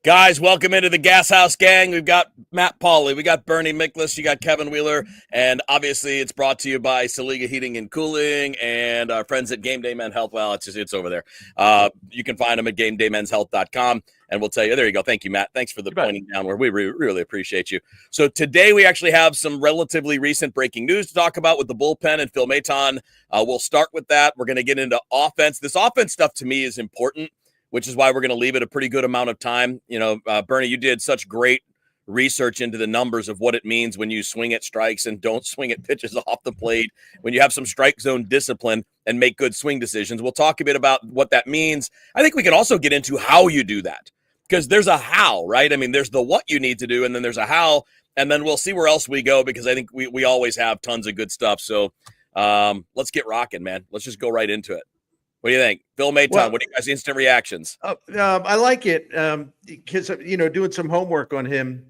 Guys, welcome into the Gashouse gang. We've got Matt Pauley, we got Bernie Miklas, you got Kevin Wheeler, and obviously it's brought to you by Saliga Heating and Cooling and our friends at Game Day Men Health. Well, it's over there. You can find them at GameDayMen'sHealth.com, and we'll tell you. There you go. Thank you, Matt. Thanks for the pointing downward. We really appreciate you. So today we actually have some relatively recent breaking news to talk about with the bullpen and Phil Maton. We'll start with that. We're going to get into offense. This offense stuff to me is important, which is why we're going to leave it a pretty good amount of time. You know, Bernie, you did such great research into the numbers of what it means when you swing at strikes and don't swing at pitches off the plate, when you have some strike zone discipline and make good swing decisions. We'll talk a bit about what that means. I think we can also get into how you do that, because there's a how, right? I mean, there's the what you need to do, and then there's a how, and then we'll see where else we go, because I think we always have tons of good stuff. So let's get rocking, man. Let's just go right into it. What do you think? Phil Maton, what do you guys' instant reactions? I like it because, doing some homework on him,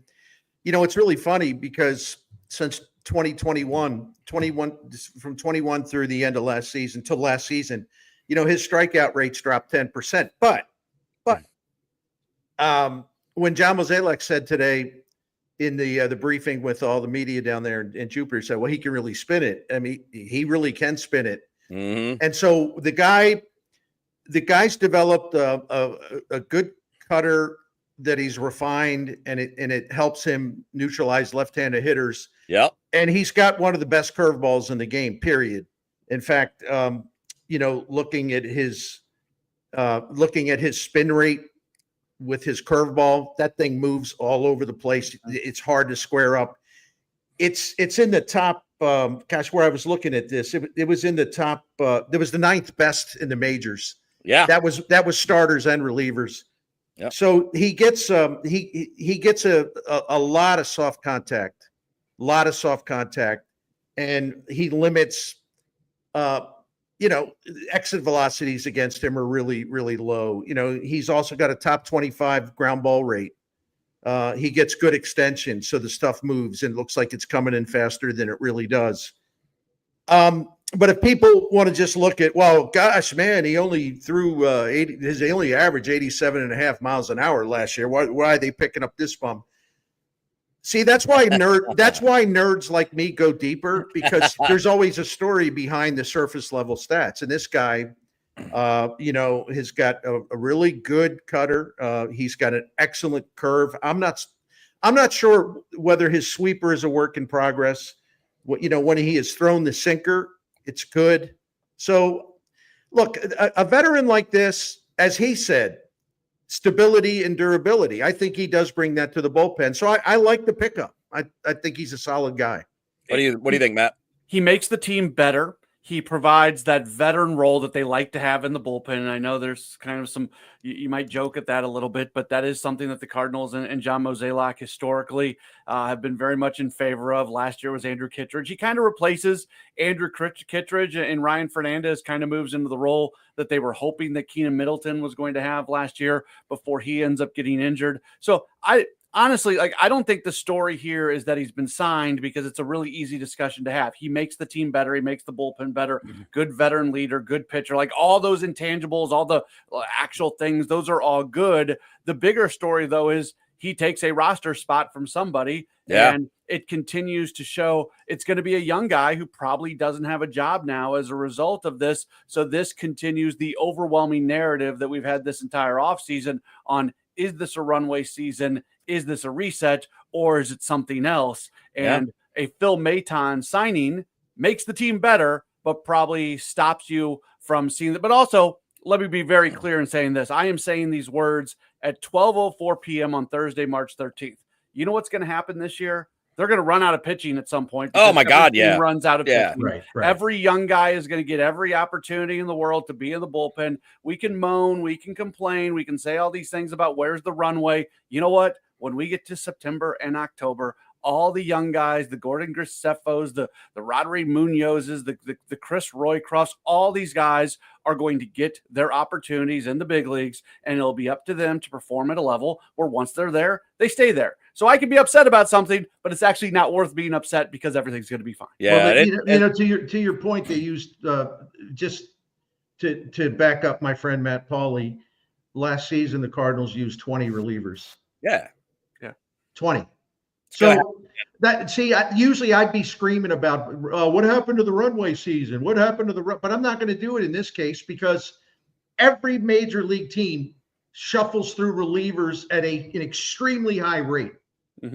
it's really funny because since 2021, from 21 through the end of last season till last season, his strikeout rates dropped 10%. But when John Mozeliak said today in the briefing with all the media down there in Jupiter, said, well, he can really spin it. I mean, he really can spin it. Mm-hmm. And so the guy's developed a good cutter that he's refined, and it helps him neutralize left-handed hitters. Yeah. And he's got one of the best curveballs in the game, period. In fact, looking at his spin rate with his curveball, that thing moves all over the place. It's hard to square up. It's in the top. Where I was looking at this, it was in the top. There was the 9th best in the majors. Yeah, that was starters and relievers. Yep. So he gets he gets a lot of soft contact, and he limits. Exit velocities against him are really, really low. He's also got a top 25 ground ball rate. He gets good extension, so the stuff moves and looks like it's coming in faster than it really does. But if people want to just look at, well, gosh, man, he only threw his only average 87.5 miles an hour last year. Why are they picking up this bum? See, that's why nerds like me go deeper, because there's always a story behind the surface level stats. And this guy, has got a really good cutter. He's got an excellent curve. I'm not sure whether his sweeper is a work in progress. When he has thrown the sinker, it's good. So, look, a veteran like this, as he said, stability and durability. I think he does bring that to the bullpen. So I like the pickup. I think he's a solid guy. What do you think, Matt? He makes the team better. He provides that veteran role that they like to have in the bullpen. And I know there's kind of some, you might joke at that a little bit, but that is something that the Cardinals and John Mozeliak historically have been very much in favor of. Last year was Andrew Kittredge. He kind of replaces Andrew Kittredge, and Ryan Fernandez kind of moves into the role that they were hoping that Keenan Middleton was going to have last year before he ends up getting injured. So honestly, I don't think the story here is that he's been signed, because it's a really easy discussion to have. He makes the team better. He makes the bullpen better. Mm-hmm. Good veteran leader, good pitcher, like all those intangibles, all the actual things, those are all good. The bigger story, though, is he takes a roster spot from somebody, and it continues to show it's going to be a young guy who probably doesn't have a job now as a result of this. So this continues the overwhelming narrative that we've had this entire offseason on, is this a runway season? Is this a reset, or is it something else? And a Phil Maton signing makes the team better, but probably stops you from seeing that. But also, let me be very clear in saying this. I am saying these words at 12:04 p.m. on Thursday, March 13th. You know what's going to happen this year? They're going to run out of pitching at some point. Oh my God. Yeah. Runs out of pitching. Right. Every young guy is going to get every opportunity in the world to be in the bullpen. We can moan, we can complain, we can say all these things about where's the runway. You know what? When we get to September and October, all the young guys, the Gordon Graceffos, the Rodri Munozes, the Chris Roycrofts, all these guys are going to get their opportunities in the big leagues, and it'll be up to them to perform at a level where once they're there, they stay there. So I can be upset about something, but it's actually not worth being upset, because everything's going to be fine. Yeah. Well, to your point, they used just to back up my friend Matt Pauley. Last season, the Cardinals used 20 relievers. Yeah. 20. It's gonna So usually I'd be screaming about what happened to the runway season? What happened to but I'm not going to do it in this case because every major league team shuffles through relievers at an extremely high rate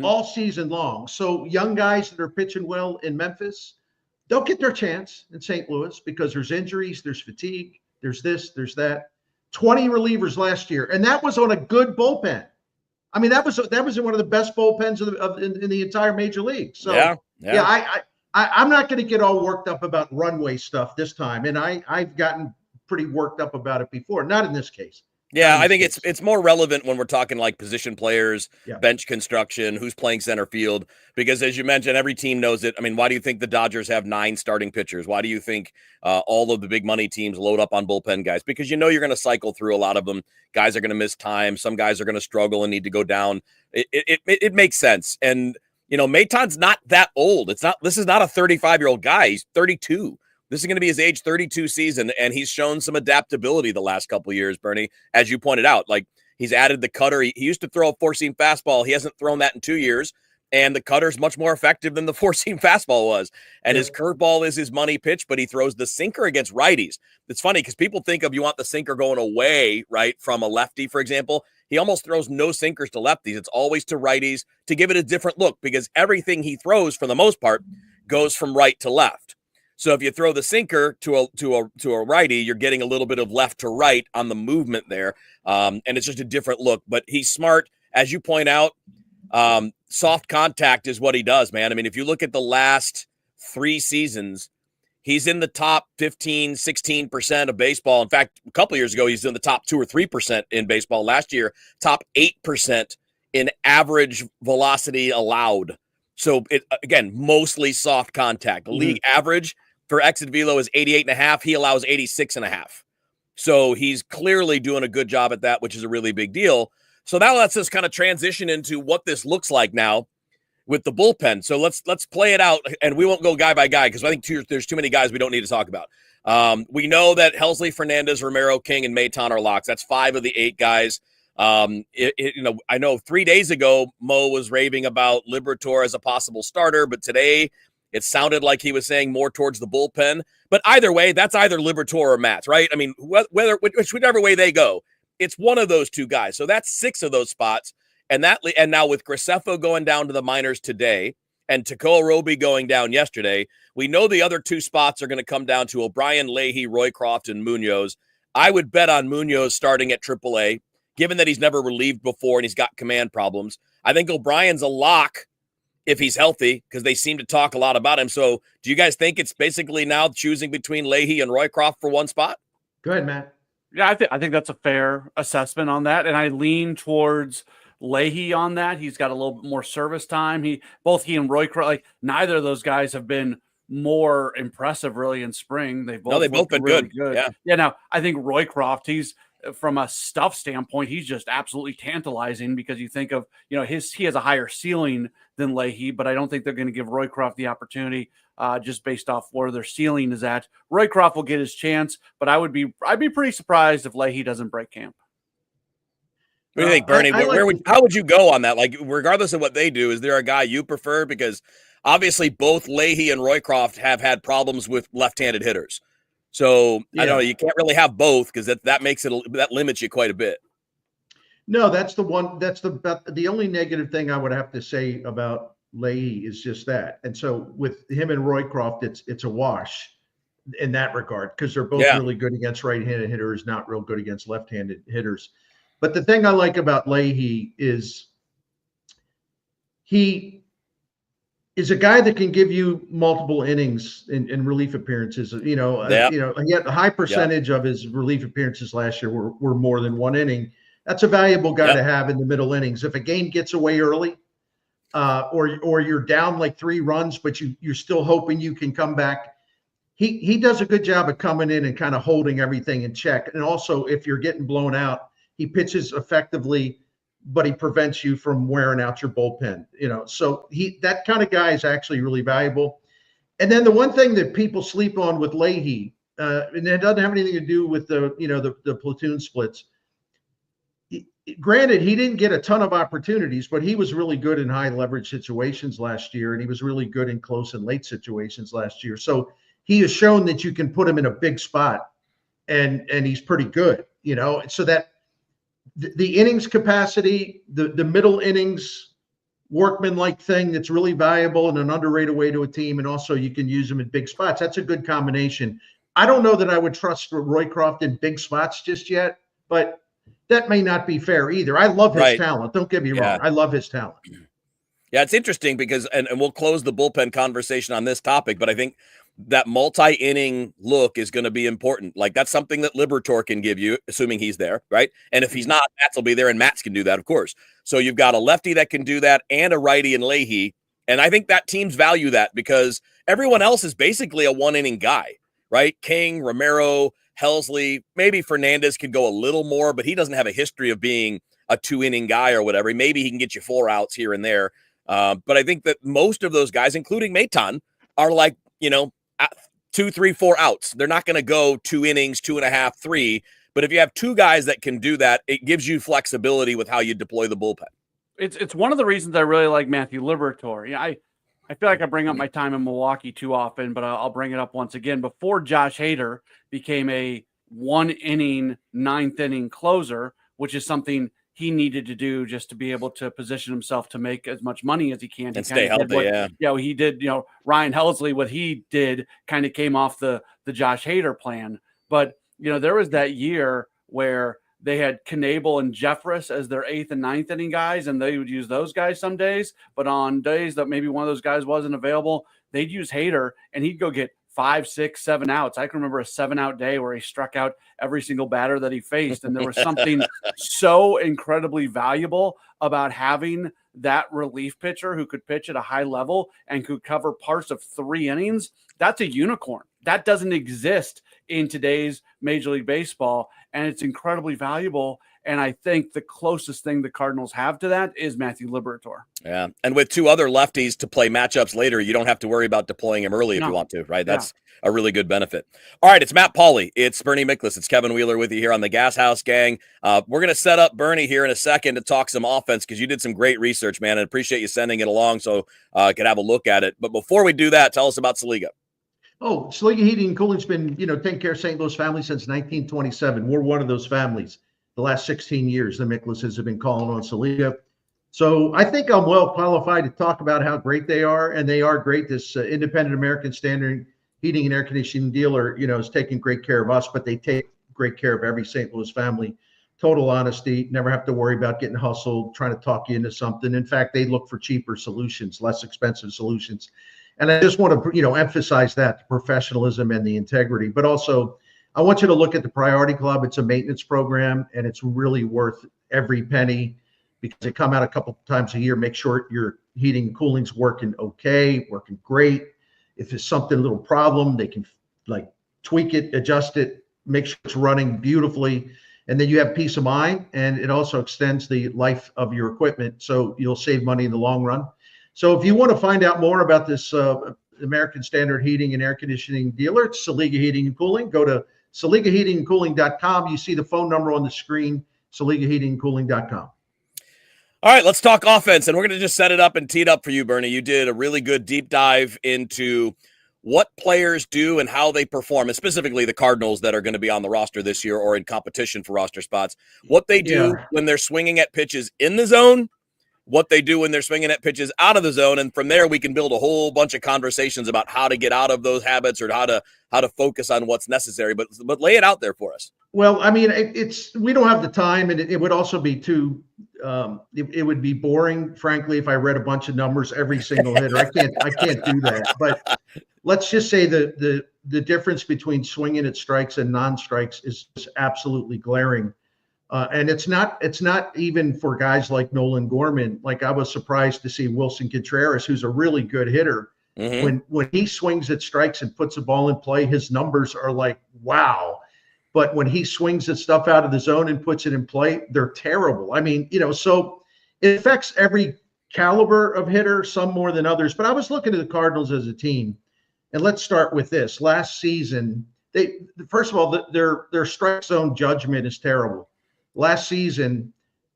all season long. So young guys that are pitching well in Memphis, they'll get their chance in St. Louis because there's injuries, there's fatigue, there's this, there's that. 20 relievers last year, and that was on a good bullpen. I mean, that was one of the best bullpens in the entire major league. So I'm not going to get all worked up about runway stuff this time, and I've gotten pretty worked up about it before. Not in this case. Yeah, I think it's more relevant when we're talking like position players, bench construction, who's playing center field, because as you mentioned, every team knows it. I mean, why do you think the Dodgers have 9 starting pitchers? Why do you think all of the big money teams load up on bullpen guys? Because you know you're going to cycle through a lot of them. Guys are going to miss time. Some guys are going to struggle and need to go down. It makes sense. And, you know, Maton's not that old. This is not a 35-year-old guy. He's 32. This is going to be his age 32 season, and he's shown some adaptability the last couple of years, Bernie, as you pointed out. Like, he's added the cutter. He used to throw a 4-seam fastball. He hasn't thrown that in 2 years, and the cutter's much more effective than the 4-seam fastball was. And his curveball is his money pitch, but he throws the sinker against righties. It's funny because people think of you want the sinker going away, right, from a lefty, for example. He almost throws no sinkers to lefties. It's always to righties to give it a different look because everything he throws, for the most part, goes from right to left. So if you throw the sinker to a righty, you're getting a little bit of left to right on the movement there, and it's just a different look. But he's smart, as you point out. Soft contact is what he does, man. I mean, if you look at the last 3 seasons, he's in the top 15, 16% of baseball. In fact, a couple of years ago, he's in the top 2 or 3% in baseball. Last year, top 8% in average velocity allowed. So, again, mostly soft contact. The league average for exit velo is 88.5. He allows 86.5. So he's clearly doing a good job at that, which is a really big deal. So that lets us kind of transition into what this looks like now with the bullpen. So let's play it out, and we won't go guy by guy because I think there's too many guys we don't need to talk about. We know that Helsley, Fernandez, Romero, King, and Maton are locks. That's 5 of the 8 guys. I know 3 days ago Mo was raving about Liberatore as a possible starter, but today it sounded like he was saying more towards the bullpen. But either way, that's either Liberatore or Matt, right? I mean, whichever way they go, it's one of those 2 guys. So that's 6 of those spots, and now with Graceffo going down to the minors today and Tekoa Roby going down yesterday, we know the other 2 spots are going to come down to O'Brien, Leahy, Roycroft, and Munoz. I would bet on Munoz starting at AAA. Given that he's never relieved before and he's got command problems. I think O'Brien's a lock if he's healthy because they seem to talk a lot about him. So do you guys think it's basically now choosing between Leahy and Roycroft for one spot? Go ahead, Matt. Yeah, I think that's a fair assessment on that. And I lean towards Leahy on that. He's got a little bit more service time. Both he and Roycroft, like neither of those guys have been more impressive really in spring. They've both been really good. Yeah. Now I think Roycroft, he's from a stuff standpoint, he's just absolutely tantalizing because you think of, he has a higher ceiling than Leahy, but I don't think they're going to give Roycroft the opportunity just based off where their ceiling is at. Roycroft will get his chance, but I'd be pretty surprised if Leahy doesn't break camp. What do you think, Bernie? How would you go on that? Like, regardless of what they do, is there a guy you prefer? Because obviously both Leahy and Roycroft have had problems with left-handed hitters. So I don't know. You can't really have both because that limits you quite a bit. No, that's the one. That's the only negative thing I would have to say about Leahy is just that. And so with him and Roycroft, it's a wash in that regard because they're both really good against right-handed hitters, not real good against left-handed hitters. But the thing I like about Leahy is he is a guy that can give you multiple innings in relief appearances. He had a high percentage of his relief appearances last year were more than 1 inning. That's a valuable guy to have in the middle innings. If a game gets away early, or you're down like 3 runs, but you're still hoping you can come back, he does a good job of coming in and kind of holding everything in check. And also, if you're getting blown out, he pitches effectively, but he prevents you from wearing out your bullpen, so that kind of guy is actually really valuable. And then the one thing that people sleep on with Leahy, and it doesn't have anything to do with the platoon splits. granted, he didn't get a ton of opportunities, but he was really good in high leverage situations last year, and he was really good in close and late situations last year. So he has shown that you can put him in a big spot, and he's pretty good, so that the innings capacity, the middle innings workman-like thing that's really valuable and an underrated way to a team, and also you can use him in big spots. That's a good combination. I don't know that I would trust Roycroft in big spots just yet, but that may not be fair either. I love his talent. Don't get me wrong. I love his talent. Yeah, it's interesting because, and we'll close the bullpen conversation on this topic, but I think that multi-inning look is going to be important. Like, that's something that Liberatore can give you, assuming he's there, right? And if he's not, Mats will be there, and Mats can do that, of course. So you've got a lefty that can do that and a righty in Leahy, and I think that teams value that because everyone else is basically a one-inning guy, right? King, Romero, Helsley, maybe Fernandez could go a little more, but he doesn't have a history of being a two-inning guy or whatever. Maybe he can get you 4 outs here and there. But I think that most of those guys, including Maton, are like, 2, 3, 4 outs. They're not going to go 2 innings, 2.5, 3. But if you have 2 guys that can do that, it gives you flexibility with how you deploy the bullpen. It's one of the reasons I really like Matthew Liberatore. Yeah, I feel like I bring up my time in Milwaukee too often, but I'll bring it up once again. Before Josh Hader became a 1-inning, 9th-inning closer, which is something he needed to do just to be able to position himself to make as much money as he can. And stay healthy, he did, Ryan Helsley, what he did kind of came off the Josh Hader plan. But, there was that year where they had Knebel and Jeffress as their 8th and 9th inning guys, and they would use those guys some days. But on days that maybe one of those guys wasn't available, they'd use Hader, and he'd go get 5, 6, 7 outs. I can remember a 7-out day where he struck out every single batter that he faced. And there was something so incredibly valuable about having that relief pitcher who could pitch at a high level and could cover parts of 3 innings. That's a unicorn. That doesn't exist in today's Major League Baseball, and it's incredibly valuable. And I think the closest thing the Cardinals have to that is Matthew Liberatore. Yeah, and with 2 other lefties to play matchups later, you don't have to worry about deploying him early if you want to, right? That's a really good benefit. All right, it's Matt Pauley. It's Bernie Miklasz. It's Kevin Wheeler with you here on the Gashouse Gang. We're going to set up Bernie here in a second to talk some offense because you did some great research, man, and appreciate you sending it along so I could have a look at it. But before we do that, tell us about Saliga. Oh, Saliga Heating and Cooling's been, taking care of St. Louis families since 1927. We're one of those families. The last 16 years, the Miklases have been calling on Saliga. So I think I'm well qualified to talk about how great they are, and they are great. This independent American Standard heating and air conditioning dealer, is taking great care of us, but they take great care of every St. Louis family. Total honesty, never have to worry about getting hustled, trying to talk you into something. In fact, they look for cheaper solutions, less expensive solutions. And I just want to, emphasize that, the professionalism and the integrity, but also I want you to look at the Priority Club. It's a maintenance program, and it's really worth every penny because they come out a couple times a year, make sure your heating and cooling's working okay, working great. If there's something, a little problem, they can tweak it, adjust it, make sure it's running beautifully. And then you have peace of mind, and it also extends the life of your equipment, so you'll save money in the long run. So if you want to find out more about this American Standard heating and air conditioning dealer, it's Saliga Heating and Cooling. Go to SaligaHeatingandCooling.com. You see the phone number on the screen, SaligaHeatingandCooling.com. All right, let's talk offense, and we're going to just set it up and tee it up for you, Bernie. You did a really good deep dive into what players do and how they perform, and specifically the Cardinals that are going to be on the roster this year or in competition for roster spots, what they do when they're swinging at pitches in the zone, what they do when they're swinging at pitches out of the zone. And from there, we can build a whole bunch of conversations about how to get out of those habits or how to focus on what's necessary. But lay it out there for us. Well, I mean, we don't have the time, and it would also be too it would be boring, frankly, if I read a bunch of numbers every single hitter. I can't do that. But let's just say the difference between swinging at strikes and non-strikes is just absolutely glaring. And it's not even for guys like Nolan Gorman. Like, I was surprised to see Wilson Contreras, who's a really good hitter. Mm-hmm. When he swings at strikes and puts a ball in play, his numbers are like, wow. But when he swings at stuff out of the zone and puts it in play, they're terrible. I mean, so it affects every caliber of hitter, some more than others. But I was looking at the Cardinals as a team, and let's start with this. Last season, first of all, their strike zone judgment is terrible. Last season,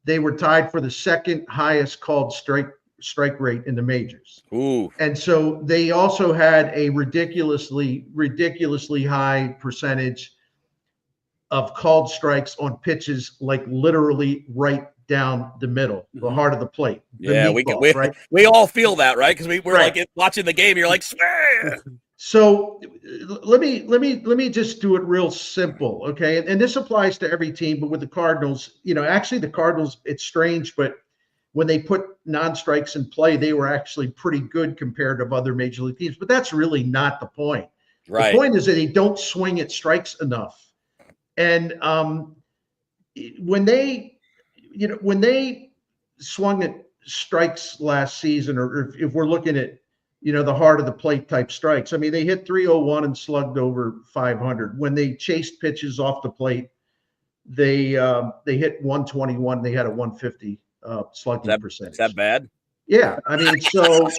they were tied for the second highest called strike rate in the majors. Ooh. And so they also had a ridiculously high percentage of called strikes on pitches, like literally right down the middle, the heart of the plate. Yeah, right? we all feel that, right? Because we're Right. like watching the game. You're like, swear. So let me just do it real simple, okay? And this applies to every team, but with the Cardinals, actually the Cardinals, it's strange, but when they put non-strikes in play, they were actually pretty good compared to other major league teams. But that's really not the point. Right. The point is that they don't swing at strikes enough. And when they swung at strikes last season, or if we're looking at the heart of the plate type strikes, I mean, they hit 301 and slugged over 500. When they chased pitches off the plate, they hit 121. They had a 150 slugging percentage. Is that bad? Yeah, I mean, so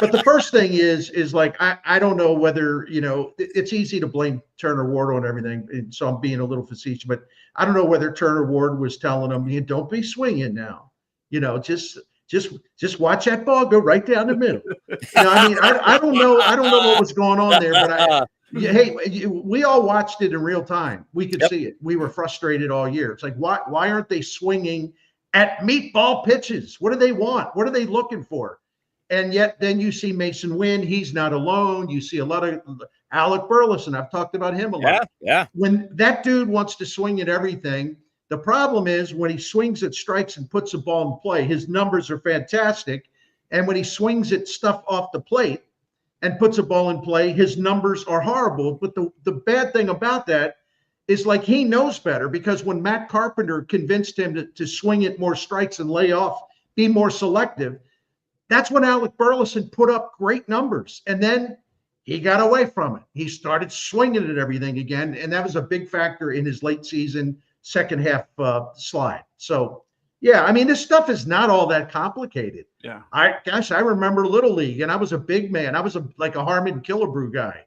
but the first thing is like I don't know whether it's easy to blame Turner Ward on everything, and so I'm being a little facetious, but I don't know whether Turner Ward was telling him, don't be swinging now, just watch that ball go right down the middle. I mean, I don't know what was going on there, but we all watched it in real time. We could see it. We were frustrated all year. It's like, why aren't they swinging at meatball pitches? What do they want? What are they looking for? And yet then you see Mason Wynn. He's not alone. You see a lot of Alec Burleson. I've talked about him a lot. Yeah. When that dude wants to swing at everything, the problem is when he swings at strikes and puts a ball in play, his numbers are fantastic. And when he swings at stuff off the plate and puts a ball in play, his numbers are horrible. But the bad thing about that is, like, he knows better, because when Matt Carpenter convinced him to swing at more strikes and lay off, be more selective, that's when Alec Burleson put up great numbers. And then he got away from it. He started swinging at everything again. And that was a big factor in his late season second half slide. So, yeah, I mean, this stuff is not all that complicated. Yeah. I remember Little League, and I was a big man. I was like a Harmon Killebrew guy.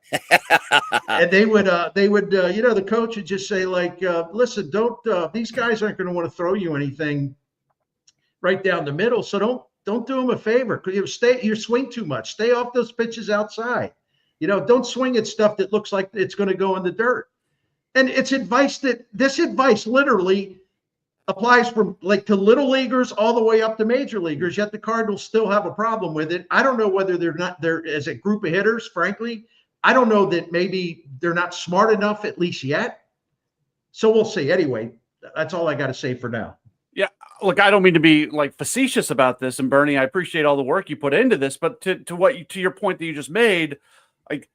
And they would, the coach would just say, like, listen, these guys aren't going to want to throw you anything right down the middle. So don't do them a favor. Because you swing too much. Stay off those pitches outside. Don't swing at stuff that looks like it's going to go in the dirt. And it's this advice literally applies from to little leaguers all the way up to major leaguers, yet the Cardinals still have a problem with it. I don't know whether they're as a group of hitters, frankly. I don't know that maybe they're not smart enough, at least yet. So we'll see. Anyway, that's all I got to say for now. Yeah, look, I don't mean to be facetious about this, and Bernie, I appreciate all the work you put into this, but to your point that you just made,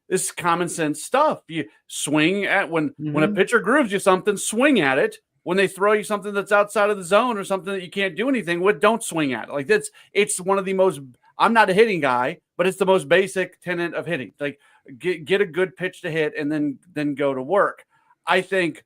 this is common sense stuff. You swing at when a pitcher grooves you something, swing at it. When they throw you something that's outside of the zone or something that you can't do anything with, don't swing at it. It's one of the most, I'm not a hitting guy, but it's the most basic tenet of hitting. Get a good pitch to hit and then go to work. I think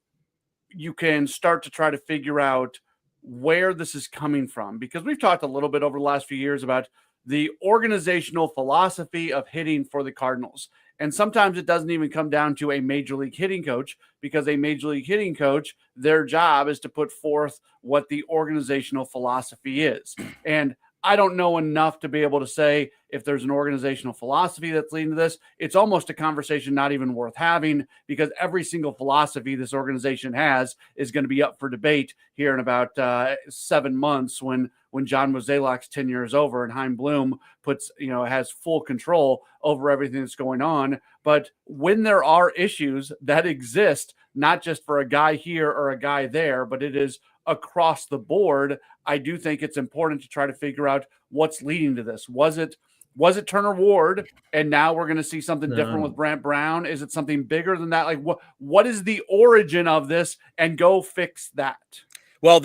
you can start to try to figure out where this is coming from, because we've talked a little bit over the last few years about the organizational philosophy of hitting for the Cardinals. And sometimes it doesn't even come down to a major league hitting coach, because a major league hitting coach, their job is to put forth what the organizational philosophy is. And I don't know enough to be able to say if there's an organizational philosophy that's leading to this. It's almost a conversation not even worth having, because every single philosophy this organization has is going to be up for debate here in about 7 months when John Mozeliak's tenure is over and Chaim Bloom has full control over everything that's going on. But when there are issues that exist, not just for a guy here or a guy there, but it is across the board, I do think it's important to try to figure out what's leading to this. Was it Turner Ward, and now we're going to see something different with Brant Brown? Is it something bigger than that? What is the origin of this, and go fix that? Well,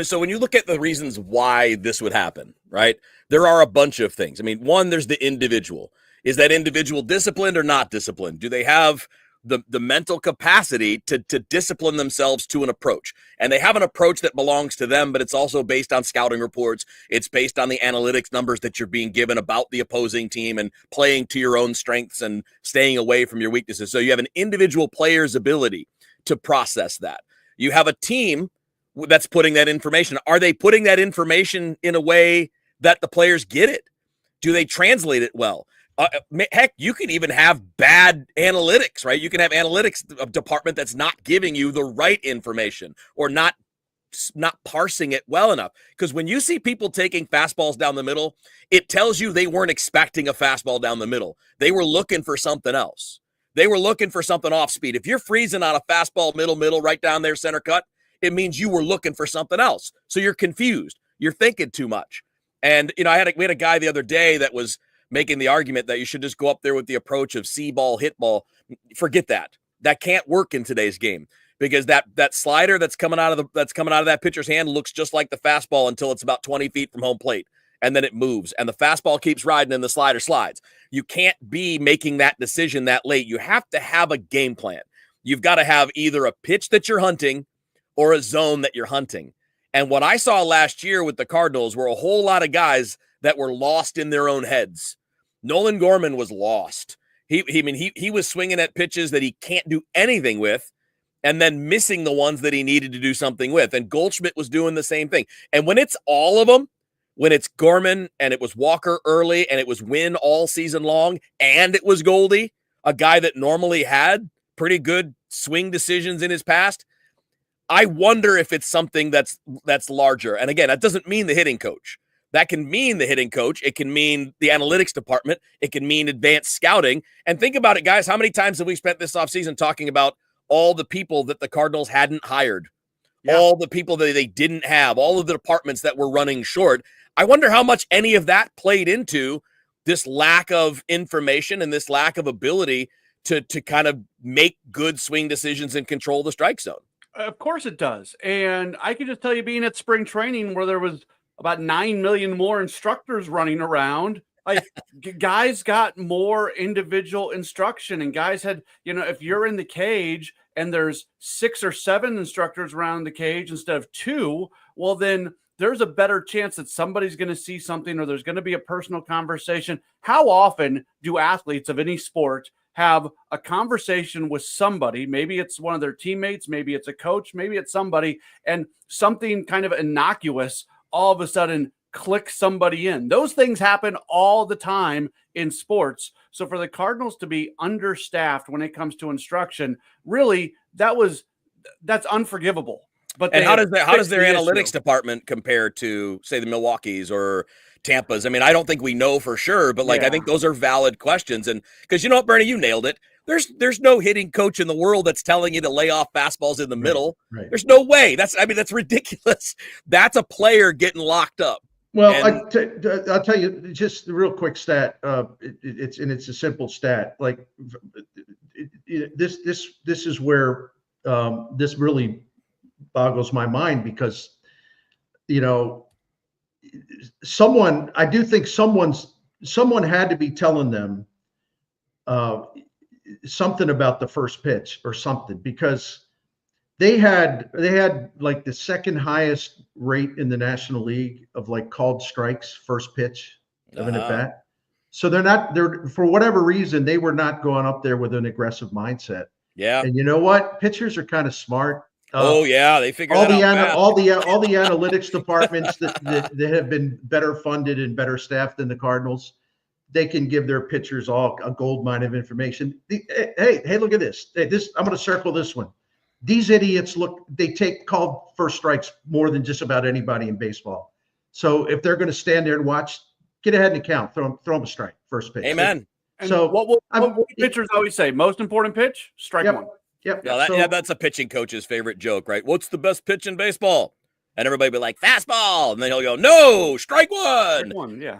so when you look at the reasons why this would happen, right, there are a bunch of things. I mean, one, there's the individual. Is that individual disciplined or not disciplined? Do they have the mental capacity to discipline themselves to an approach? And they have an approach that belongs to them, but it's also based on scouting reports. It's based on the analytics numbers that you're being given about the opposing team, and playing to your own strengths and staying away from your weaknesses. So you have an individual player's ability to process that. You have a team that's putting that information? Are they putting that information in a way that the players get it? Do they translate it well? Heck, you can even have bad analytics, right? You can have analytics department that's not giving you the right information or not parsing it well enough. Because when you see people taking fastballs down the middle, it tells you they weren't expecting a fastball down the middle. They were looking for something else. They were looking for something off speed. If you're freezing on a fastball middle right down there, center cut, it means you were looking for something else. So you're confused. You're thinking too much. And, we had a guy the other day that was making the argument that you should just go up there with the approach of see ball, hit ball. Forget that. That can't work in today's game because that slider that's coming out of that pitcher's hand looks just like the fastball until it's about 20 feet from home plate. And then it moves and the fastball keeps riding and the slider slides. You can't be making that decision that late. You have to have a game plan. You've got to have either a pitch that you're hunting or a zone that you're hunting. And what I saw last year with the Cardinals were a whole lot of guys that were lost in their own heads. Nolan Gorman was lost. He was swinging at pitches that he can't do anything with and then missing the ones that he needed to do something with. And Goldschmidt was doing the same thing. And when it's all of them, when it's Gorman and it was Walker early and it was Wynn all season long and it was Goldie, a guy that normally had pretty good swing decisions in his past, I wonder if it's something that's larger. And again, that doesn't mean the hitting coach. That can mean the hitting coach. It can mean the analytics department. It can mean advanced scouting. And think about it, guys. How many times have we spent this offseason talking about all the people that the Cardinals hadn't hired, all the people that they didn't have, all of the departments that were running short? I wonder how much any of that played into this lack of information and this lack of ability to kind of make good swing decisions and control the strike zone. Of course it does. And I can just tell you, being at spring training where there was about 9 million more instructors running around, like guys got more individual instruction, and guys had, if you're in the cage and there's 6 or 7 instructors around the cage instead of 2, well, then there's a better chance that somebody's going to see something or there's going to be a personal conversation. How often do athletes of any sport have a conversation with somebody? Maybe it's one of their teammates, maybe it's a coach, maybe it's somebody, and something kind of innocuous all of a sudden clicks somebody in. Those things happen all the time in sports. So for the Cardinals to be understaffed when it comes to instruction, really, that's unforgivable. But how does their analytics department compare to, say, the Milwaukee's or Tampa's? I mean, I don't think we know for sure, but I think those are valid questions. And because you know what, Bernie, you nailed it. There's no hitting coach in the world that's telling you to lay off fastballs in the middle. Right. There's no way. That's ridiculous. That's a player getting locked up. Well, I'll tell you just a real quick stat. It's a simple stat. Like this is where this really boggles my mind because, someone had to be telling them something about the first pitch or something, because they had like the second highest rate in the National League of like called strikes first pitch of an at bat. So they're for whatever reason, they were not going up there with an aggressive mindset. Yeah. And you know what? Pitchers are kind of smart. They figure that out. All the analytics departments that have been better funded and better staffed than the Cardinals, they can give their pitchers all a gold mine of information. Hey, look at this. I'm going to circle this one. These idiots call first strikes more than just about anybody in baseball. So if they're going to stand there and watch, get ahead and count. Throw them a strike, first pitch. Amen. So what pitchers always say? Most important pitch, strike one. Yep. That's a pitching coach's favorite joke, right? What's the best pitch in baseball? And everybody be like, fastball. And then he'll go, no, strike one. Strike one, yeah.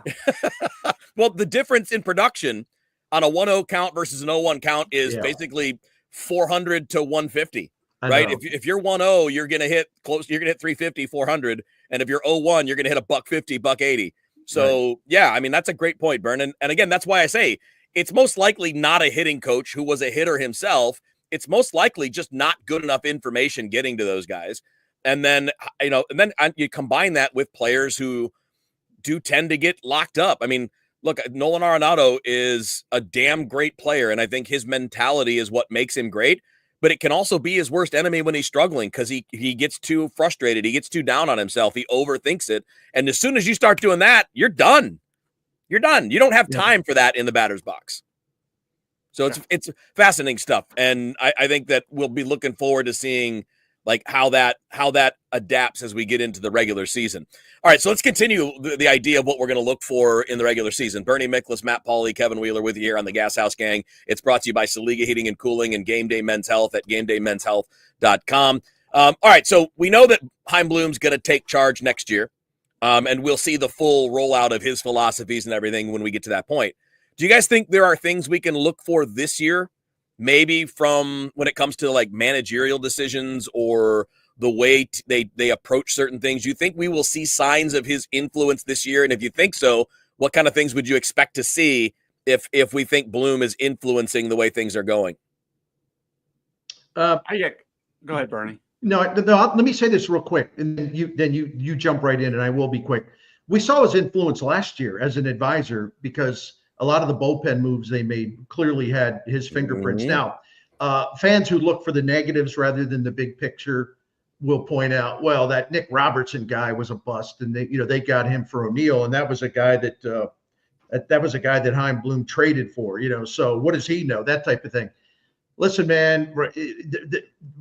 Well, the difference in production on a 1-0 count versus an 0-1 count is basically 400 to 150, right? If you're 1-0, you're going to hit close. You're going to hit 350, 400. And if you're 0-1, you're going to hit $150, $180. So, that's a great point, Bern. And again, that's why I say it's most likely not a hitting coach who was a hitter himself. It's most likely just not good enough information getting to those guys. And then, you combine that with players who do tend to get locked up. I mean, look, Nolan Arenado is a damn great player, and I think his mentality is what makes him great. but it can also be his worst enemy when he's struggling because he gets too frustrated. He gets too down on himself. He overthinks it. And as soon as you start doing that, you're done. You're done. You don't have time for that in the batter's box. So it's fascinating stuff. And I think that we'll be looking forward to seeing like how that adapts as we get into the regular season. All right, so let's continue the idea of what we're going to look for in the regular season. Bernie Miklasz, Matt Pauley, Kevin Wheeler with you here on the Gashouse Gang. It's brought to you by Saliga Heating and Cooling and Game Day Men's Health at GameDayMen'sHealth.com. All right, so we know that Chaim Bloom's going to take charge next year, and we'll see the full rollout of his philosophies and everything when we get to that point. Do you guys think there are things we can look for this year, maybe from when it comes to like managerial decisions or the way they approach certain things? You think we will see signs of his influence this year? And if you think so, what kind of things would you expect to see if we think Bloom is influencing the way things are going? Go ahead, Bernie. No, let me say this real quick, and then you jump right in, and I will be quick. We saw his influence last year as an advisor because a lot of the bullpen moves they made clearly had his fingerprints. Now, fans who look for the negatives rather than the big picture will point out, well, that Nick Robertson guy was a bust, and they got him for O'Neill, and that was a guy that Chaim Bloom traded for. So what does he know? That type of thing. Listen, man,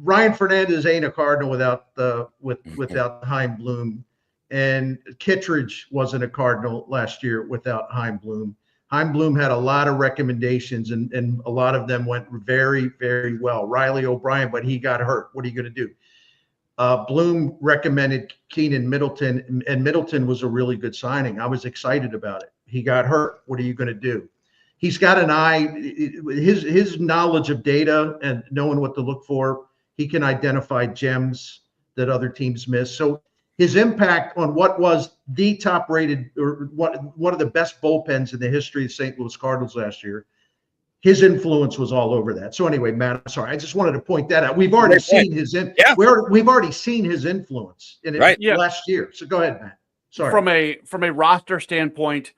Ryan Fernandez ain't a Cardinal without Chaim Bloom, and Kittredge wasn't a Cardinal last year without Chaim Bloom. Chaim Bloom had a lot of recommendations, and a lot of them went very, very well. Riley O'Brien, but he got hurt. What are you going to do? Bloom recommended Keenan Middleton, and Middleton was a really good signing. I was excited about it. He got hurt. What are you going to do? He's got an eye. His knowledge of data and knowing what to look for, he can identify gems that other teams miss. So his impact on what was the top-rated or one of the best bullpens in the history of St. Louis Cardinals last year, his influence was all over that. So anyway, Matt, I'm sorry. I just wanted to point that out. We've already seen we've already seen his influence in it last year. So go ahead, Matt. Sorry. From a roster standpoint,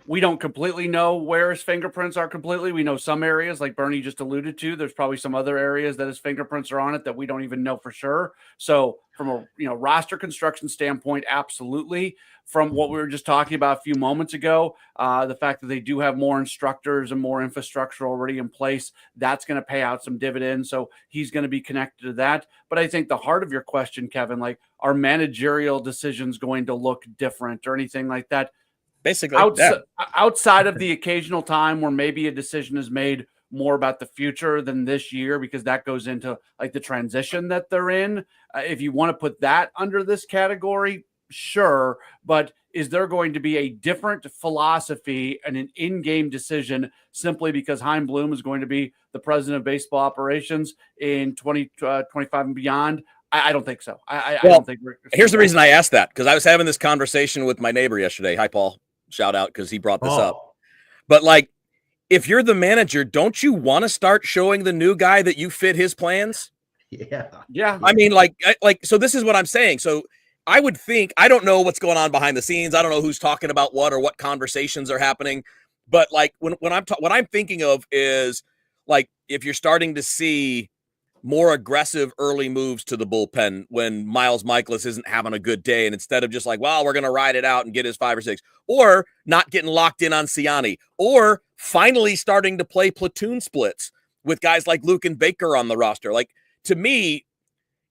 we don't completely know where his fingerprints are completely. We know some areas, like Bernie just alluded to. There's probably some other areas that his fingerprints are on it that we don't even know for sure. So from a roster construction standpoint, absolutely. From what we were just talking about a few moments ago, the fact that they do have more instructors and more infrastructure already in place, that's going to pay out some dividends. So he's going to be connected to that. But I think the heart of your question, Kevin, like, are managerial decisions going to look different or anything like that? Basically, outside of the occasional time where maybe a decision is made more about the future than this year, because that goes into like the transition that they're in. If you want to put that under this category, sure. But is there going to be a different philosophy and an in-game decision simply because Chaim Bloom is going to be the president of baseball operations in 2025 and beyond? I don't think so. I don't think. Here's the reason I asked that, because I was having this conversation with my neighbor yesterday. Hi, Paul. Shout out, because he brought this up. But like, if you're the manager, don't you want to start showing the new guy that you fit his plans? Yeah. I mean, so this is what I'm saying. So I would think, I don't know what's going on behind the scenes. I don't know who's talking about what or what conversations are happening. But like what I'm thinking of is like, if you're starting to see more aggressive early moves to the bullpen when Miles Michaelis isn't having a good day, and instead of just like, well, we're going to ride it out and get his 5 or 6, or not getting locked in on Ciani, or finally starting to play platoon splits with guys like Luke and Baker on the roster. Like, to me,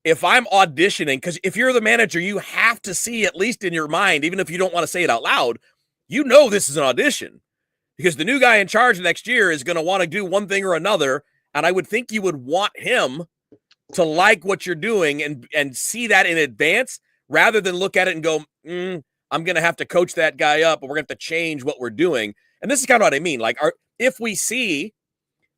if I'm auditioning, because if you're the manager, you have to see, at least in your mind, even if you don't want to say it out loud, this is an audition, because the new guy in charge next year is going to want to do one thing or another. And I would think you would want him to like what you're doing and see that in advance, rather than look at it and go, I'm going to have to coach that guy up, or we're going to have to change what we're doing. And this is kind of what I mean. Like, if we see,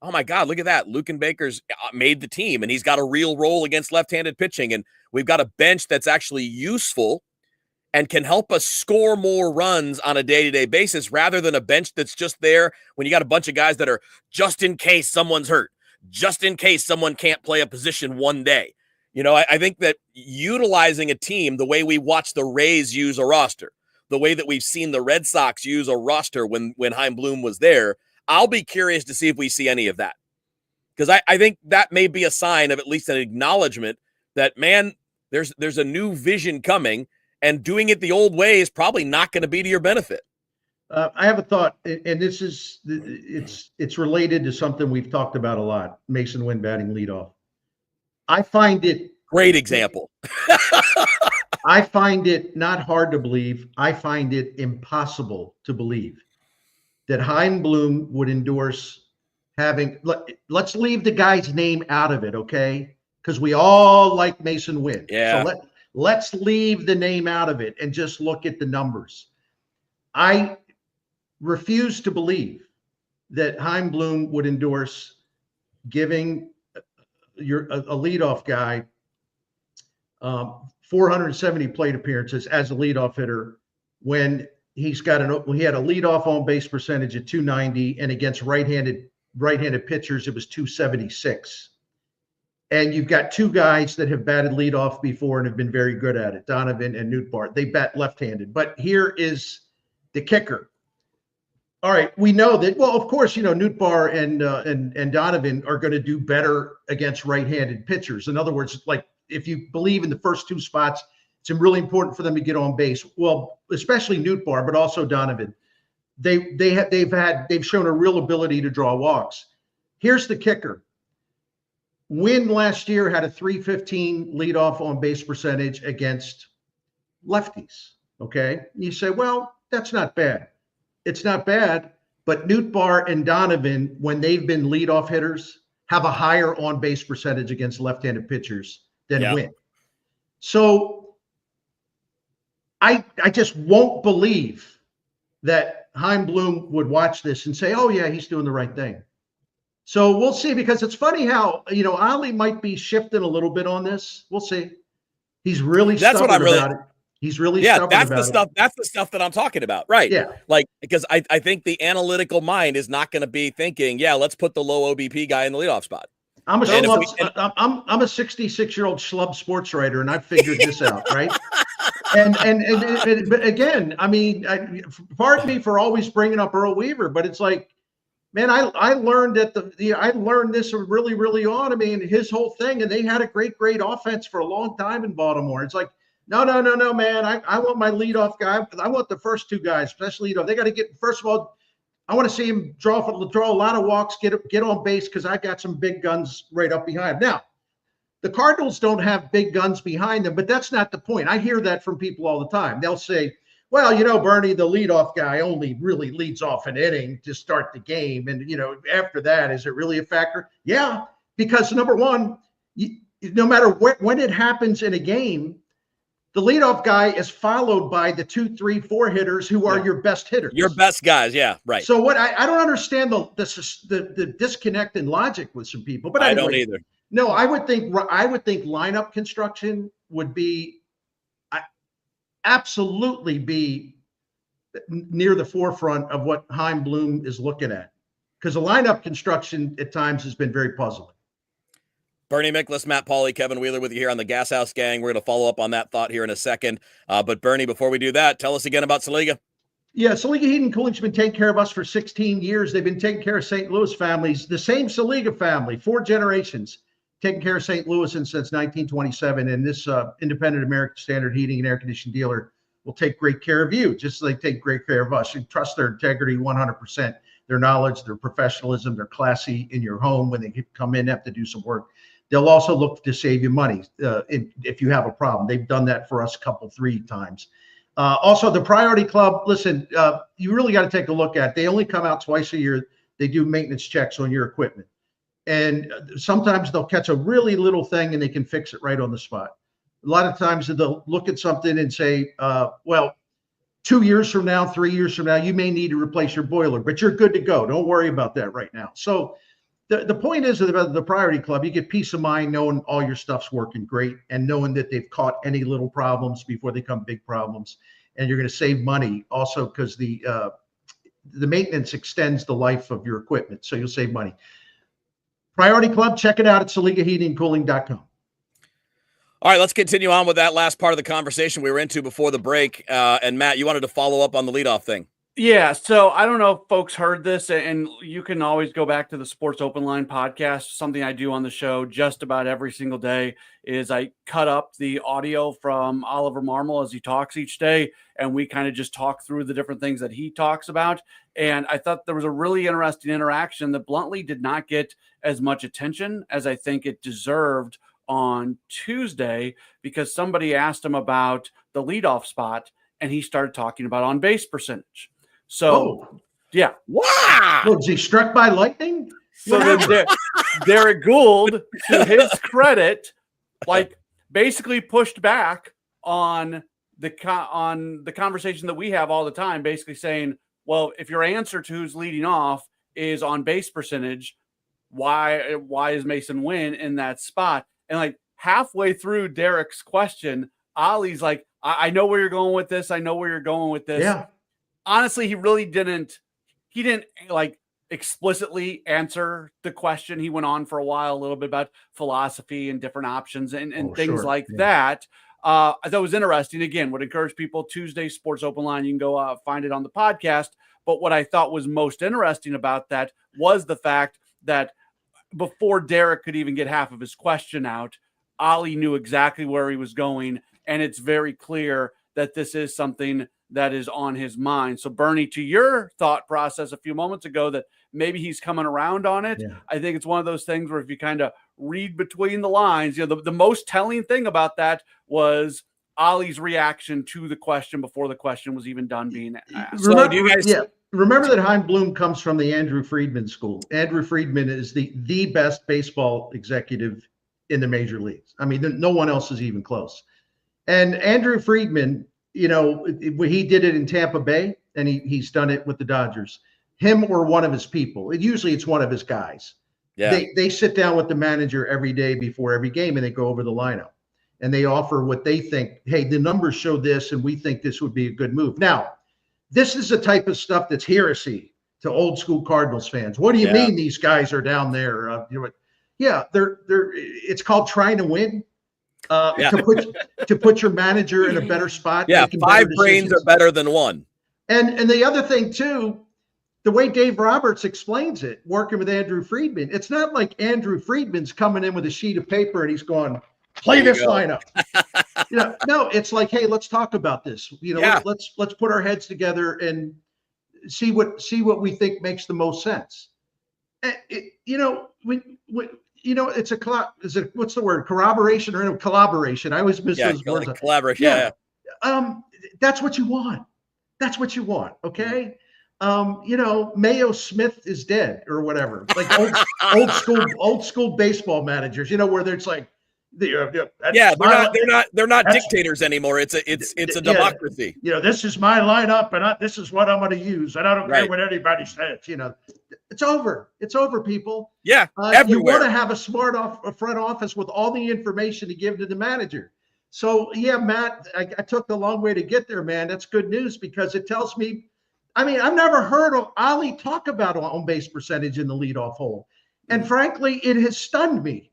oh my God, look at that, Luke and Baker's made the team, and he's got a real role against left-handed pitching, and we've got a bench that's actually useful and can help us score more runs on a day-to-day basis, rather than a bench that's just there when you got a bunch of guys that are just in case someone's hurt, just in case someone can't play a position one day. I think that utilizing a team the way we watched the Rays use a roster, the way that we've seen the Red Sox use a roster when Chaim Bloom was there, I'll be curious to see if we see any of that. Because I think that may be a sign of at least an acknowledgement that, man, there's a new vision coming, and doing it the old way is probably not going to be to your benefit. I have a thought, and this is it's related to something we've talked about a lot. Mason Wynn batting leadoff. I find it great example. I find it not hard to believe. I find it impossible to believe that Chaim Bloom would endorse having. Let's leave the guy's name out of it, okay? Because we all like Mason Wynn. Yeah. So let's leave the name out of it and just look at the numbers. I refuse to believe that Chaim Bloom would endorse giving a leadoff guy 470 plate appearances as a leadoff hitter when he had a leadoff on base percentage at 290, and against right-handed pitchers it was 276. And you've got two guys that have batted leadoff before and have been very good at it, Donovan and Nootbaar. They bat left-handed. But here is the kicker. All right, we know that. Well, of course, Nootbaar and Donovan are going to do better against right-handed pitchers. In other words, like if you believe in the first two spots, it's really important for them to get on base. Well, especially Nootbaar, but also Donovan. They've shown a real ability to draw walks. Here's the kicker. Wynn last year had a 315 leadoff on base percentage against lefties. Okay, you say, well, that's not bad. It's not bad, but Nootbaar and Donovan, when they've been leadoff hitters, have a higher on-base percentage against left-handed pitchers than Wynn. So I just won't believe that Chaim Bloom would watch this and say, oh, yeah, he's doing the right thing. So we'll see, because it's funny how, Ali might be shifting a little bit on this. We'll see. He's really stubborn about it. He's really stubborn about it. That's the stuff that I'm talking about. Right. Yeah. Like, because I think the analytical mind is not going to be thinking, yeah, let's put the low OBP guy in the leadoff spot. I'm a 66-year-old schlub sports writer, and I figured this out, right? But again, I mean, pardon me for always bringing up Earl Weaver, but it's like, man, I learned I learned this really, really on. I mean, his whole thing, and they had a great offense for a long time in Baltimore. It's like, no, man. I want my leadoff guy. I want the first two guys, especially leadoff. They got to get, first of all, I want to see him draw a lot of walks, get on base, because I got some big guns right up behind him. Now, the Cardinals don't have big guns behind them, but that's not the point. I hear that from people all the time. They'll say, well, Bernie, the leadoff guy only really leads off an inning to start the game. And, after that, is it really a factor? Yeah, because number one, no matter when it happens in a game, the leadoff guy is followed by the 2, 3, 4 hitters who are your best hitters. Your best guys, yeah, right. So what I don't understand the disconnect in logic with some people, but anyway, I don't either. No, I would think lineup construction would be absolutely be near the forefront of what Chaim Bloom is looking at, because the lineup construction at times has been very puzzling. Bernie Miklasz, Matt Pauley, Kevin Wheeler with you here on the Gashouse Gang. We're going to follow up on that thought here in a second. But Bernie, before we do that, tell us again about Saliga. Yeah, Saliga Heating and Cooling's been taking care of us for 16 years. They've been taking care of St. Louis families, the same Saliga family, 4 generations, taking care of St. Louis since 1927. And this independent American Standard heating and air conditioning dealer will take great care of you, just as they take great care of us. You trust their integrity 100%, their knowledge, their professionalism, their classy in your home when they come in, have to do some work. They'll also look to save you money if you have a problem. They've done that for us 3 times. Also, the Priority Club, listen, you really got to take a look at it. They only come out twice a year. They do maintenance checks on your equipment. And sometimes they'll catch a really little thing and they can fix it right on the spot. A lot of times they'll look at something and say, well, 2 years from now, 3 years from now, you may need to replace your boiler, but you're good to go. Don't worry about that right now. So the point is about the Priority Club, you get peace of mind knowing all your stuff's working great and knowing that they've caught any little problems before they become big problems. And you're going to save money also because the maintenance extends the life of your equipment. So you'll save money. Priority Club, check it out at SaligaHeatingandCooling.com. All right, let's continue on with that last part of the conversation we were into before the break. And Matt, you wanted to follow up on the leadoff thing. Yeah, so I don't know if folks heard this, and you can always go back to the Sports Open Line podcast. Something I do on the show just about every single day is I cut up the audio from Oliver Marmol as he talks each day, and we kind of just talk through the different things that he talks about. And I thought there was a really interesting interaction that bluntly did not get as much attention as I think it deserved on Tuesday, because somebody asked him about the leadoff spot, and he started talking about on base percentage. So, yeah. Wow. Was he struck by lightning? So then Derek Gould, to his credit, like basically pushed back on the conversation that we have all the time, basically saying, well, if your answer to who's leading off is on base percentage, why is Mason Wynn in that spot? And like halfway through Derek's question, Ollie's like, I know where you're going with this. I know where you're going with this. Yeah. Honestly, he really didn't like explicitly answer the question. He went on for a while, a little bit about philosophy and different options and things like that. I thought it was interesting. Again, would encourage people, Tuesday Sports Open Line, you can go find it on the podcast. But what I thought was most interesting about that was the fact that before Derek could even get half of his question out, Ollie knew exactly where he was going. And it's very clear that this is something that is on his mind. So, Bernie, to your thought process a few moments ago that maybe he's coming around on it, I think it's one of those things where if you kind of read between the lines, you know, the most telling thing about that was Ollie's reaction to the question before the question was even done being asked. Remember that Chaim Bloom comes from the Andrew Friedman school. Andrew Friedman is the best baseball executive in the major leagues. I mean, no one else is even close. And Andrew Friedman, you know, he did it in Tampa Bay, and he's done it with the Dodgers. Him or one of his people. Usually it's one of his guys. Yeah. They sit down with the manager every day before every game, and they go over the lineup. And they offer what they think, hey, the numbers show this, and we think this would be a good move. Now, this is the type of stuff that's heresy to old school Cardinals fans. What do you mean these guys are down there? They're it's called trying to win. To put your manager in a better spot. Yeah, 5 brains are better than 1. And the other thing too, the way Dave Roberts explains it, working with Andrew Friedman, it's not like Andrew Friedman's coming in with a sheet of paper and he's going, play this lineup. No, it's like, hey, let's talk about this. Let's put our heads together and see what we think makes the most sense. It's what's the word? Corroboration or collaboration? I always miss those words. Collaboration. Yeah. That's what you want. That's what you want. Okay. Mayo Smith is dead or whatever. Like old school baseball managers. Where there's like, they're not dictators anymore. It's a democracy. This is my lineup, and this is what I'm going to use, and I don't care what anybody says. It's over. It's over, people. Yeah, you want to have a front office with all the information to give to the manager. So yeah, Matt, I took the long way to get there, man. That's good news because it tells me. I mean, I've never heard of Ollie talk about on base percentage in the leadoff hole, and frankly, it has stunned me.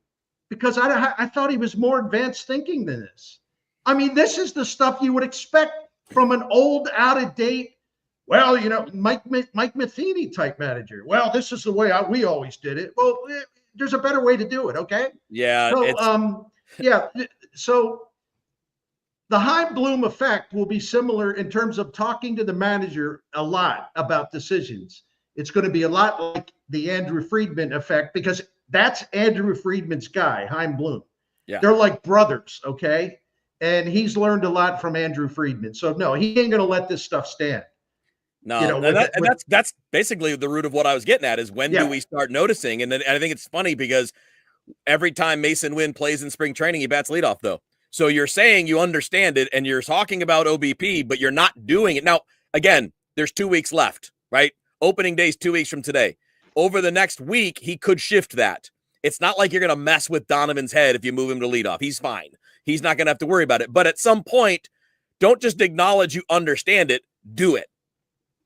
Because I thought he was more advanced thinking than this. I mean, this is the stuff you would expect from an old, out-of-date, Mike Matheny type manager. Well, this is the way we always did it. Well, there's a better way to do it, okay? Yeah. So the Chaim Bloom effect will be similar in terms of talking to the manager a lot about decisions. It's going to be a lot like the Andrew Friedman effect because that's Andrew Friedman's guy, Chaim Bloom. Yeah. They're like brothers, okay? And he's learned a lot from Andrew Friedman. So, no, he ain't going to let this stuff stand. No, that's basically the root of what I was getting at is when do we start noticing? And I think it's funny because every time Mason Wynn plays in spring training, he bats leadoff, though. So you're saying you understand it, and you're talking about OBP, but you're not doing it. Now, again, there's 2 weeks left, right? Opening day's 2 weeks from today. Over the next week, he could shift that. It's not like you're going to mess with Donovan's head if you move him to leadoff. He's fine. He's not going to have to worry about it. But at some point, don't just acknowledge you understand it. Do it.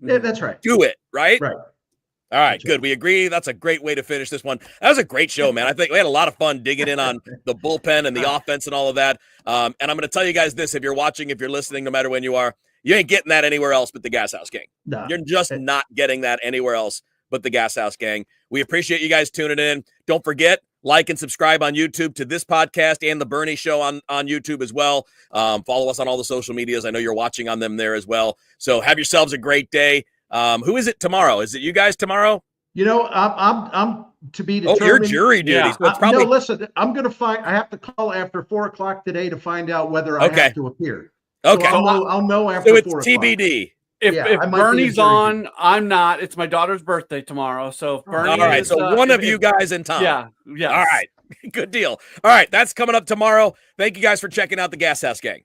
Yeah, that's right. Do it, right? Right. All right, good. We agree. That's a great way to finish this one. That was a great show, man. I think we had a lot of fun digging in on the bullpen and the offense and all of that. And I'm going to tell you guys this, if you're watching, if you're listening, no matter when you are, You ain't getting that anywhere else but the Gashouse Gang. No. You're just not getting that anywhere else but the Gashouse Gang. We appreciate you guys tuning in. Don't forget, like and subscribe on YouTube to this podcast and the Bernie Show on YouTube as well. Follow us on all the social medias. I know you're watching on them there as well. So have yourselves a great day. Who is it tomorrow? Is it you guys tomorrow? You know, I'm to be determined. Oh, you're jury duty. Yeah. So it's probably No, listen, I'm going to find, I have to call after 4:00 today to find out whether I have to appear. okay. So I'll know after So it's 4:00. TBD. If Yeah, I might be Bernie's in jury on, I'm not. It's my daughter's birthday tomorrow. So if Bernie All right. is, So one of if- you guys and Tom. Yeah. Yeah. All right. Good deal. All right. That's coming up tomorrow. Thank you guys for checking out the Gashouse Gang.